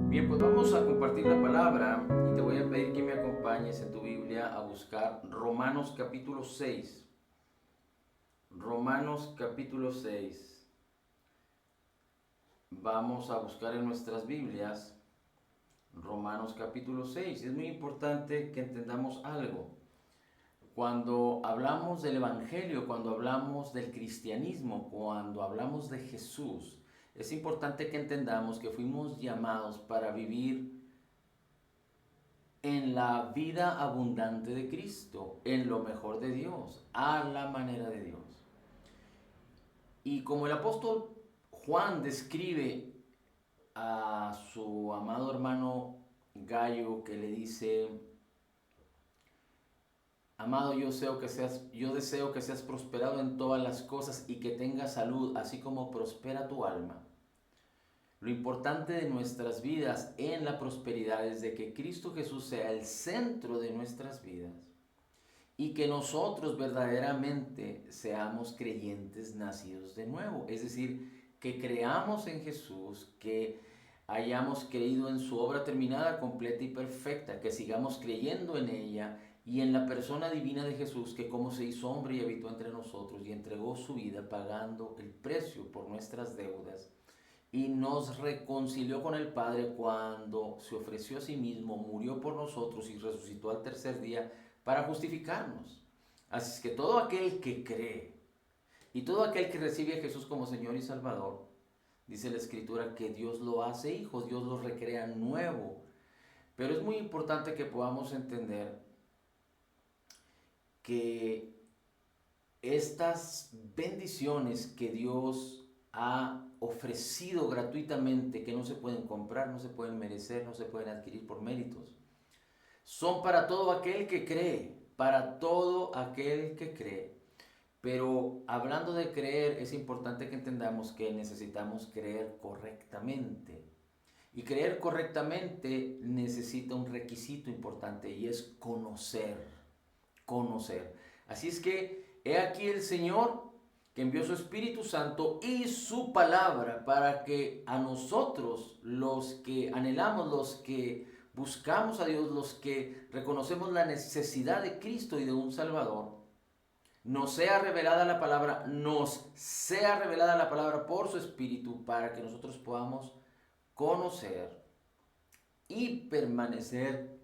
Bien, pues vamos a compartir la palabra y te voy a pedir que me acompañes en tu Biblia a buscar Romanos capítulo 6. Romanos capítulo 6. Vamos a buscar en nuestras Biblias Romanos capítulo 6. Es muy importante que entendamos algo. Cuando hablamos del Evangelio, cuando hablamos del cristianismo, cuando hablamos de Jesús, es importante que entendamos que fuimos llamados para vivir en la vida abundante de Cristo, en lo mejor de Dios, a la manera de Dios. Y como el apóstol Juan describe a su amado hermano Gallo, que le dice: amado, yo deseo que seas prosperado en todas las cosas y que tengas salud, así como prospera tu alma. Lo importante de nuestras vidas en la prosperidad es de que Cristo Jesús sea el centro de nuestras vidas y que nosotros verdaderamente seamos creyentes nacidos de nuevo. Es decir, que creamos en Jesús, que hayamos creído en su obra terminada, completa y perfecta, que sigamos creyendo en ella y en la persona divina de Jesús, que como se hizo hombre y habitó entre nosotros y entregó su vida pagando el precio por nuestras deudas y nos reconcilió con el Padre cuando se ofreció a sí mismo, murió por nosotros y resucitó al tercer día para justificarnos. Así es que todo aquel que cree y todo aquel que recibe a Jesús como Señor y Salvador, dice la Escritura que Dios lo hace hijo, Dios lo recrea nuevo. Pero es muy importante que podamos entender que estas bendiciones que Dios ha ofrecido gratuitamente, que no se pueden comprar, no se pueden merecer, no se pueden adquirir por méritos, son para todo aquel que cree, para todo aquel que cree. Pero hablando de creer, es importante que entendamos que necesitamos creer correctamente. Y creer correctamente necesita un requisito importante y es conocer. Conocer. Así es que he aquí el Señor que envió su Espíritu Santo y su palabra para que a nosotros, los que anhelamos, los que buscamos a Dios, los que reconocemos la necesidad de Cristo y de un Salvador, nos sea revelada la palabra por su Espíritu para que nosotros podamos conocer y permanecer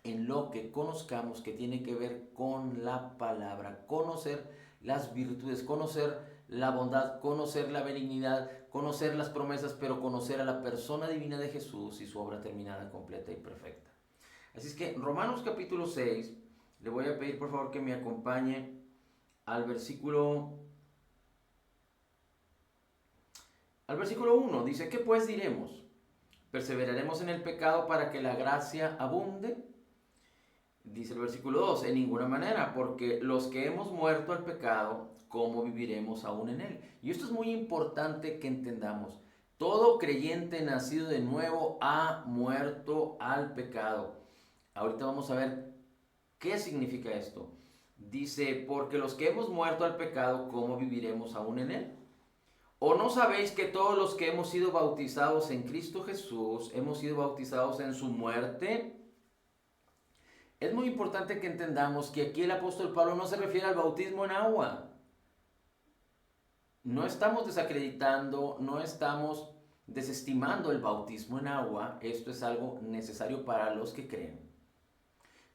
en lo que conozcamos, que tiene que ver con la palabra, conocer las virtudes, conocer la bondad, conocer la benignidad, conocer las promesas, pero conocer a la persona divina de Jesús y su obra terminada, completa y perfecta. Así es que Romanos capítulo 6, le voy a pedir por favor que me acompañe al versículo 1. Dice: ¿qué pues diremos? ¿Perseveraremos en el pecado para que la gracia abunde? Dice el versículo 2: en ninguna manera, porque los que hemos muerto al pecado, ¿cómo viviremos aún en él? Y esto es muy importante que entendamos. Todo creyente nacido de nuevo ha muerto al pecado. Ahorita vamos a ver qué significa esto. Dice: porque los que hemos muerto al pecado, ¿cómo viviremos aún en él? ¿O no sabéis que todos los que hemos sido bautizados en Cristo Jesús, hemos sido bautizados en su muerte? Es muy importante que entendamos que aquí el apóstol Pablo no se refiere al bautismo en agua. No estamos desacreditando, no estamos desestimando el bautismo en agua. Esto es algo necesario para los que creen.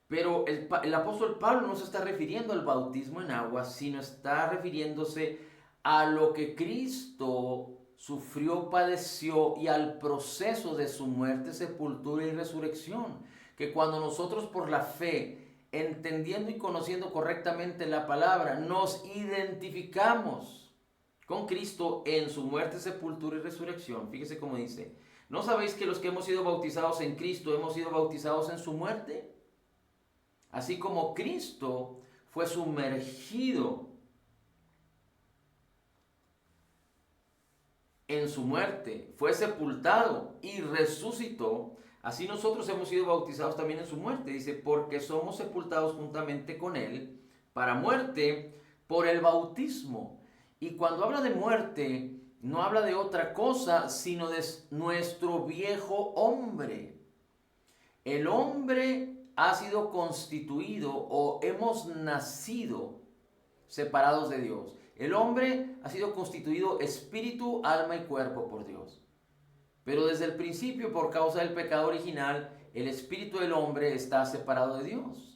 Pero el apóstol Pablo no se está refiriendo al bautismo en agua, sino está refiriéndose a lo que Cristo sufrió, padeció y al proceso de su muerte, sepultura y resurrección. Que cuando nosotros por la fe, entendiendo y conociendo correctamente la palabra, nos identificamos con Cristo en su muerte, sepultura y resurrección. Fíjese cómo dice: ¿no sabéis que los que hemos sido bautizados en Cristo hemos sido bautizados en su muerte? Así como Cristo fue sumergido en su muerte, fue sepultado y resucitó, así nosotros hemos sido bautizados también en su muerte. Dice: porque somos sepultados juntamente con él para muerte por el bautismo. Y cuando habla de muerte, no habla de otra cosa, sino de nuestro viejo hombre. El hombre ha sido constituido o hemos nacido separados de Dios. El hombre ha sido constituido espíritu, alma y cuerpo por Dios. Pero desde el principio, por causa del pecado original, el espíritu del hombre está separado de Dios.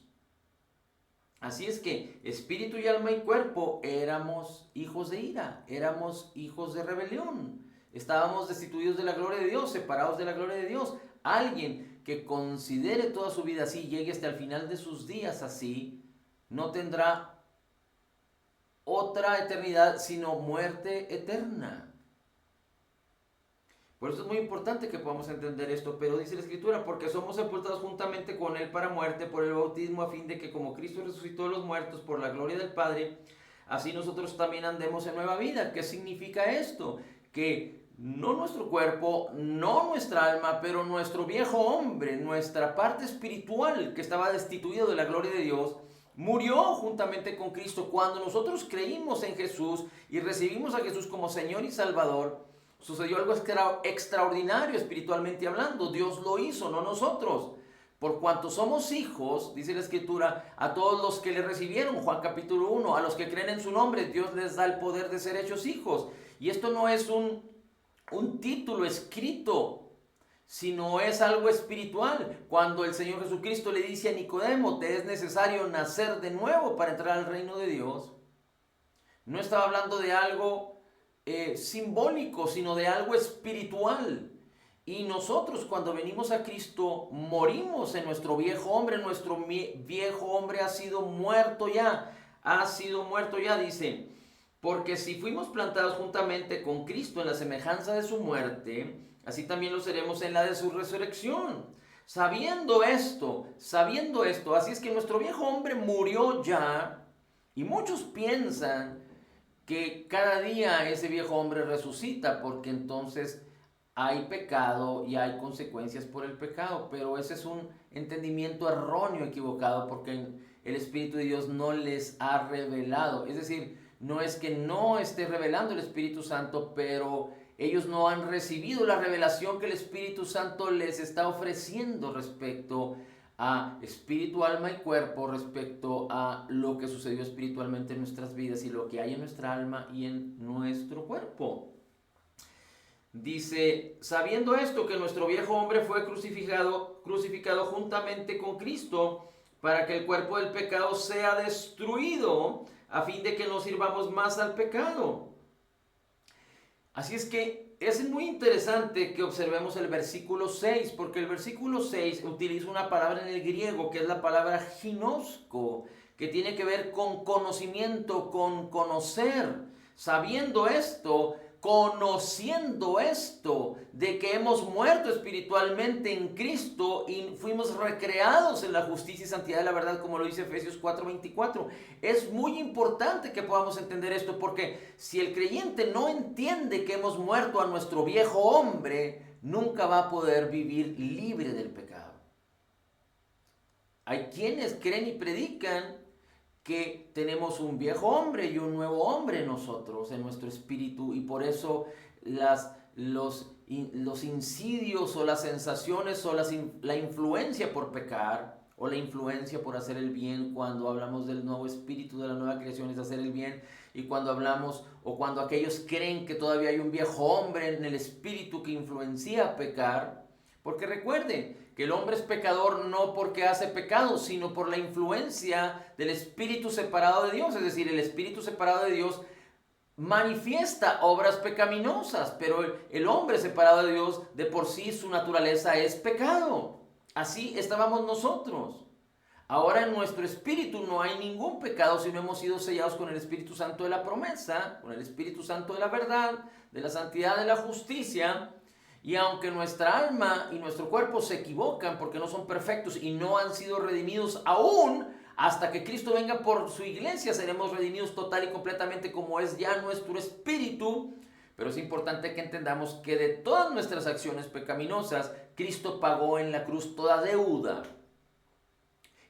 Así es que espíritu y alma y cuerpo éramos hijos de ira, éramos hijos de rebelión. Estábamos destituidos de la gloria de Dios, separados de la gloria de Dios. Alguien que considere toda su vida así, llegue hasta el final de sus días así, no tendrá otra eternidad sino muerte eterna. Por eso es muy importante que podamos entender esto, pero dice la Escritura, porque somos sepultados juntamente con Él para muerte por el bautismo, a fin de que como Cristo resucitó de los muertos por la gloria del Padre, así nosotros también andemos en nueva vida. ¿Qué significa esto? Que no nuestro cuerpo, no nuestra alma, pero nuestro viejo hombre, nuestra parte espiritual que estaba destituido de la gloria de Dios, murió juntamente con Cristo. Cuando nosotros creímos en Jesús y recibimos a Jesús como Señor y Salvador, sucedió algo extraordinario espiritualmente hablando. Dios lo hizo, no nosotros. Por cuanto somos hijos, dice la Escritura, a todos los que le recibieron, Juan capítulo 1, a los que creen en su nombre, Dios les da el poder de ser hechos hijos. Y esto no es un título escrito, sino es algo espiritual. Cuando el Señor Jesucristo le dice a Nicodemo, te es necesario nacer de nuevo para entrar al reino de Dios, no estaba hablando de algo simbólico, sino de algo espiritual. Y nosotros cuando venimos a Cristo morimos en nuestro viejo hombre. Nuestro viejo hombre ha sido muerto ya, dice, porque si fuimos plantados juntamente con Cristo en la semejanza de su muerte, así también lo seremos en la de su resurrección. Sabiendo esto, así es que nuestro viejo hombre murió ya, y muchos piensan que cada día ese viejo hombre resucita, porque entonces hay pecado y hay consecuencias por el pecado, pero ese es un entendimiento erróneo, equivocado, porque el Espíritu de Dios no les ha revelado. Es decir, no es que no esté revelando el Espíritu Santo, pero ellos no han recibido la revelación que el Espíritu Santo les está ofreciendo respecto a espíritu, alma y cuerpo, respecto a lo que sucedió espiritualmente en nuestras vidas y lo que hay en nuestra alma y en nuestro cuerpo. Dice, sabiendo esto, que nuestro viejo hombre fue crucificado juntamente con Cristo, para que el cuerpo del pecado sea destruido, a fin de que no sirvamos más al pecado. Así es que es muy interesante que observemos el versículo 6, porque el versículo 6 utiliza una palabra en el griego que es la palabra ginosko, que tiene que ver con conocimiento, con conocer. Sabiendo esto, conociendo esto, de que hemos muerto espiritualmente en Cristo y fuimos recreados en la justicia y santidad de la verdad, como lo dice Efesios 4:24. Es muy importante que podamos entender esto, porque si el creyente no entiende que hemos muerto a nuestro viejo hombre, nunca va a poder vivir libre del pecado. Hay quienes creen y predican que tenemos un viejo hombre y un nuevo hombre en nosotros, en nuestro espíritu, y por eso los insidios o las sensaciones o la influencia por pecar o la influencia por hacer el bien, cuando hablamos del nuevo espíritu, de la nueva creación, es hacer el bien, y cuando hablamos o cuando aquellos creen que todavía hay un viejo hombre en el espíritu que influencia a pecar, porque recuerden que el hombre es pecador no porque hace pecado, sino por la influencia del espíritu separado de Dios. Es decir, el espíritu separado de Dios manifiesta obras pecaminosas, pero el hombre separado de Dios, de por sí su naturaleza es pecado. Así estábamos nosotros. Ahora en nuestro espíritu no hay ningún pecado, sino hemos sido sellados con el Espíritu Santo de la promesa, con el Espíritu Santo de la verdad, de la santidad, de la justicia. Y aunque nuestra alma y nuestro cuerpo se equivocan porque no son perfectos y no han sido redimidos aún, hasta que Cristo venga por su iglesia seremos redimidos total y completamente, como es ya nuestro espíritu. Pero es importante que entendamos que de todas nuestras acciones pecaminosas, Cristo pagó en la cruz toda deuda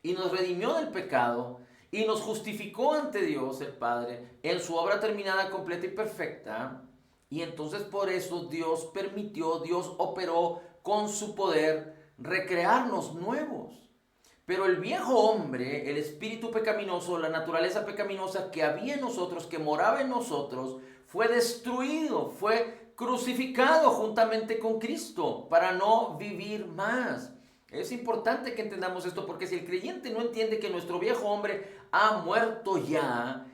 y nos redimió del pecado y nos justificó ante Dios el Padre en su obra terminada, completa y perfecta. Y entonces por eso Dios permitió, Dios operó con su poder recrearnos nuevos. Pero el viejo hombre, el espíritu pecaminoso, la naturaleza pecaminosa que había en nosotros, que moraba en nosotros, fue destruido, fue crucificado juntamente con Cristo para no vivir más. Es importante que entendamos esto porque si el creyente no entiende que nuestro viejo hombre ha muerto ya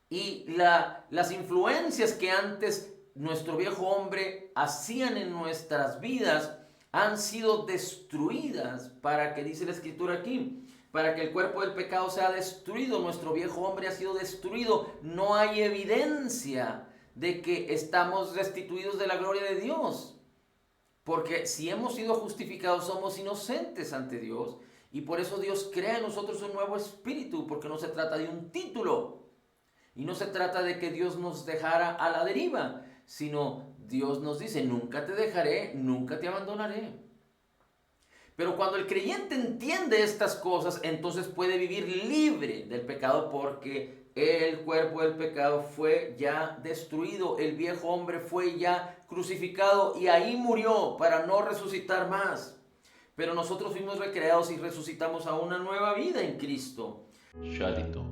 y las influencias que antes nuestro viejo hombre hacían en nuestras vidas, han sido destruidas para que, dice la escritura aquí, para que el cuerpo del pecado sea destruido. Nuestro viejo hombre ha sido destruido. No hay evidencia de que estamos destituidos de la gloria de Dios. Porque si hemos sido justificados, somos inocentes ante Dios. Y por eso Dios crea en nosotros un nuevo espíritu, porque no se trata de un título. Y no se trata de que Dios nos dejara a la deriva, sino Dios nos dice, nunca te dejaré, nunca te abandonaré. Pero cuando el creyente entiende estas cosas, entonces puede vivir libre del pecado porque el cuerpo del pecado fue ya destruido, el viejo hombre fue ya crucificado y ahí murió para no resucitar más. Pero nosotros fuimos recreados y resucitamos a una nueva vida en Cristo. Shalito.